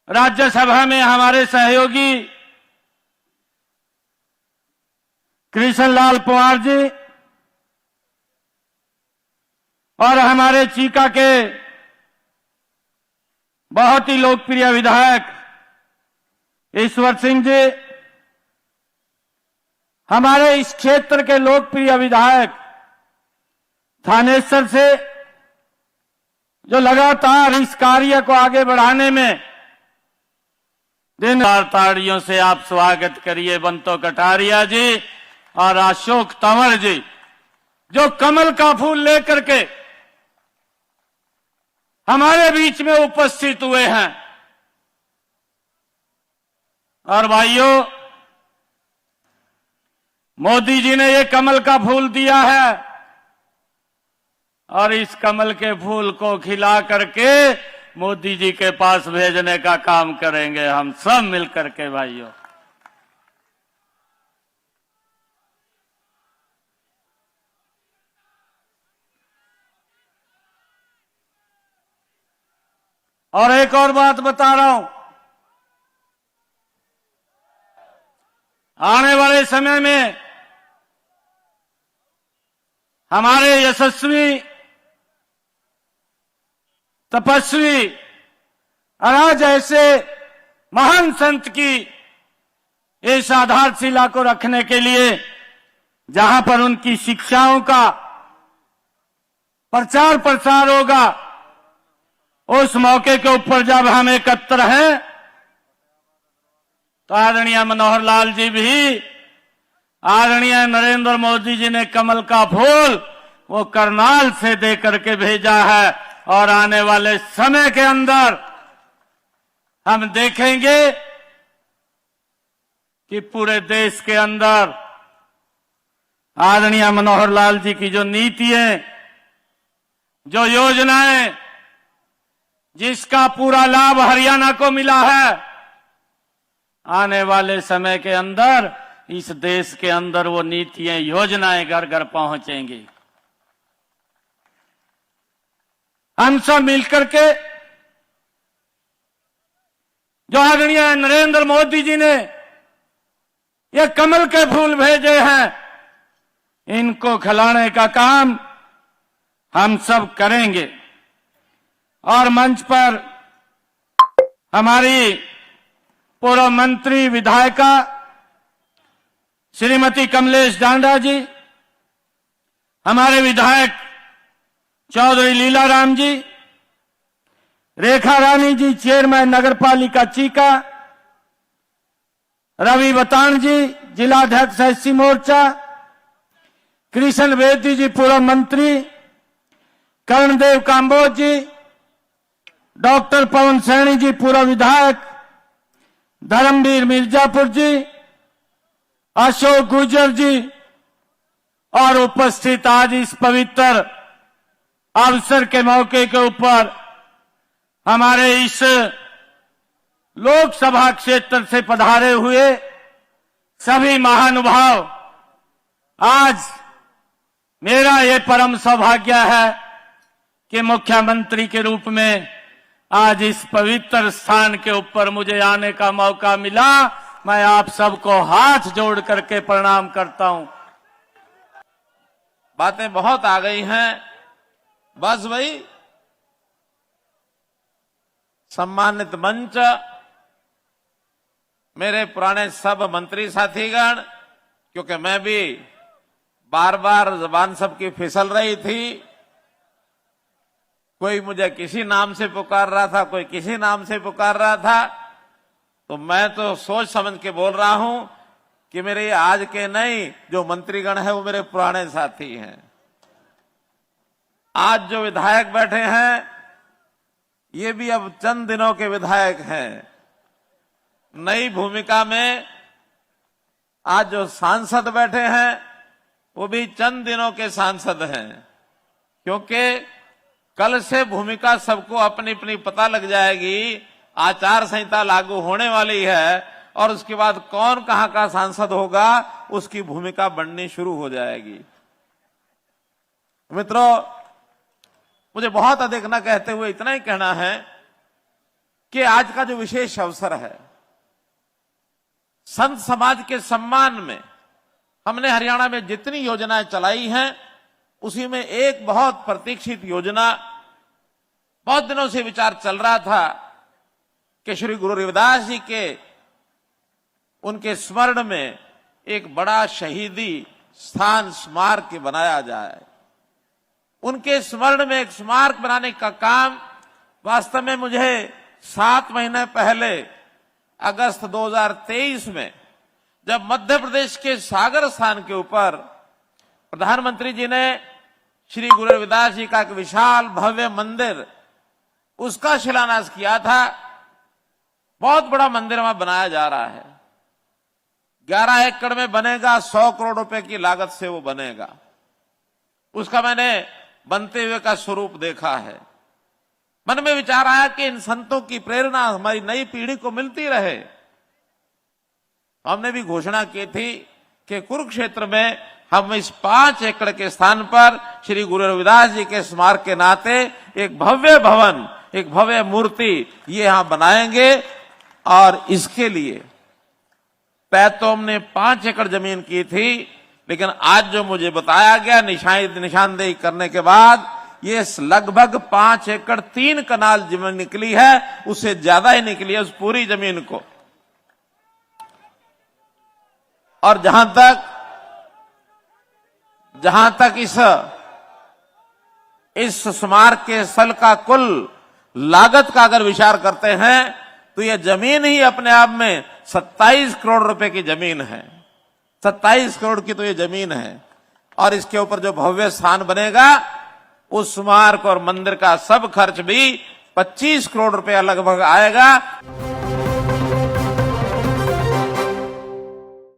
राज्यसभा में हमारे सहयोगी कृष्ण लाल पंवार जी और हमारे चीका के बहुत ही लोकप्रिय विधायक ईश्वर सिंह जी, हमारे इस क्षेत्र के लोकप्रिय विधायक थानेश्वर से, जो लगातार इस कार्य को आगे बढ़ाने में दिन रात ताड़ियों से आप स्वागत करिए बंतो कटारिया जी और अशोक तंवर जी, जो कमल का फूल लेकर के हमारे बीच में उपस्थित हुए हैं। और भाइयों, मोदी जी ने ये कमल का फूल दिया है और इस कमल के फूल को खिला करके मोदी जी के पास भेजने का काम करेंगे हम सब मिलकर के भाइयों। और एक और बात बता रहा हूं, आने वाले समय में हमारे यशस्वी, तपस्वी और ऐसे महान संत की इस आधारशिला को रखने के लिए, जहां पर उनकी शिक्षाओं का प्रचार प्रसार होगा, उस मौके के ऊपर जब हम एकत्र हैं तो आदरणीय मनोहर लाल जी भी, आदरणीय नरेंद्र मोदी जी ने कमल का फूल वो करनाल से दे करके भेजा है और आने वाले समय के अंदर हम देखेंगे कि पूरे देश के अंदर आदरणीय मनोहर लाल जी की जो नीतियां, जो योजनाएं, जिसका पूरा लाभ हरियाणा को मिला है, आने वाले समय के अंदर इस देश के अंदर वो नीतियां, योजनाएं घर घर पहुंचेंगी। हम सब मिलकर के जो आदरणीय नरेंद्र मोदी जी ने ये कमल के फूल भेजे हैं, इनको खिलाने का काम हम सब करेंगे। और मंच पर हमारी पूर्व मंत्री विधायिका श्रीमती कमलेश डांडा जी, हमारे विधायक चौधरी लीलाराम जी, रेखा रानी जी चेयरमैन नगर पालिका चीका, रवि बतान जी जिलाध्यक्ष एससी मोर्चा, कृष्ण बेदी जी पूर्व मंत्री, कर्णदेव काम्बोज जी, डॉक्टर पवन सैनी जी पूर्व विधायक, धर्मवीर मिर्जापुर जी, अशोक गुर्जर जी और उपस्थित आज इस पवित्र अवसर के मौके के ऊपर हमारे इस लोकसभा क्षेत्र से पधारे हुए सभी महानुभाव, आज मेरा ये परम सौभाग्य है कि मुख्यमंत्री के रूप में आज इस पवित्र स्थान के ऊपर मुझे आने का मौका मिला। मैं आप सबको हाथ जोड़ करके प्रणाम करता हूं। बातें बहुत आ गई हैं, बस भाई सम्मानित मंच, मेरे पुराने सब मंत्री साथीगण, क्योंकि मैं भी बार बार जबान सबकी फिसल रही थी, कोई मुझे किसी नाम से पुकार रहा था, कोई किसी नाम से पुकार रहा था, तो मैं तो सोच समझ के बोल रहा हूं कि मेरे आज के नहीं जो मंत्रीगण है वो मेरे पुराने साथी हैं। आज जो विधायक बैठे हैं ये भी अब चंद दिनों के विधायक हैं। नई भूमिका में आज जो सांसद बैठे हैं वो भी चंद दिनों के सांसद हैं, क्योंकि कल से भूमिका सबको अपनी अपनी पता लग जाएगी। आचार संहिता लागू होने वाली है और उसके बाद कौन कहां का सांसद होगा उसकी भूमिका बननी शुरू हो जाएगी। मित्रों, मुझे बहुत अधिक न कहते हुए इतना ही कहना है कि आज का जो विशेष अवसर है, संत समाज के सम्मान में हमने हरियाणा में जितनी योजनाएं चलाई हैं, उसी में एक बहुत प्रतीक्षित योजना, बहुत दिनों से विचार चल रहा था कि श्री गुरु रविदास जी के उनके स्मरण में एक बड़ा शहीदी स्थान स्मारक बनाया जाए। उनके स्मरण में एक स्मारक बनाने का काम वास्तव में मुझे 7 महीने पहले अगस्त 2023 में, जब मध्य प्रदेश के सागर स्थान के ऊपर प्रधानमंत्री जी ने श्री गुरु रविदास जी का एक विशाल भव्य मंदिर, उसका शिलान्यास किया था। बहुत बड़ा मंदिर वहां बनाया जा रहा है, 11 एकड़ में बनेगा, 100 करोड़ रुपए की लागत से वो बनेगा। उसका मैंने बनते हुए का स्वरूप देखा है। मन में विचार आया कि इन संतों की प्रेरणा हमारी नई पीढ़ी को मिलती रहे। हमने भी घोषणा की थी कि कुरुक्षेत्र में हम इस 5 एकड़ के स्थान पर श्री गुरु रविदास जी के स्मारक के नाते एक भव्य भवन, एक भव्य मूर्ति ये यहां बनाएंगे। और इसके लिए तय तो हमने 5 एकड़ जमीन की थी, लेकिन आज जो मुझे बताया गया निशानदेही करने के बाद ये लगभग 5 एकड़ 3 कनाल जमीन निकली है, उससे ज्यादा ही निकली है उस पूरी जमीन को। और जहां तक इस स्मारक के स्थल का कुल लागत का अगर विचार करते हैं, तो यह जमीन ही अपने आप में 27 करोड़ रुपए की जमीन है। 27 करोड़ की तो ये जमीन है। और इसके ऊपर जो भव्य स्थान बनेगा, उस स्मारक और मंदिर का सब खर्च भी 25 करोड़ रुपया लगभग आएगा।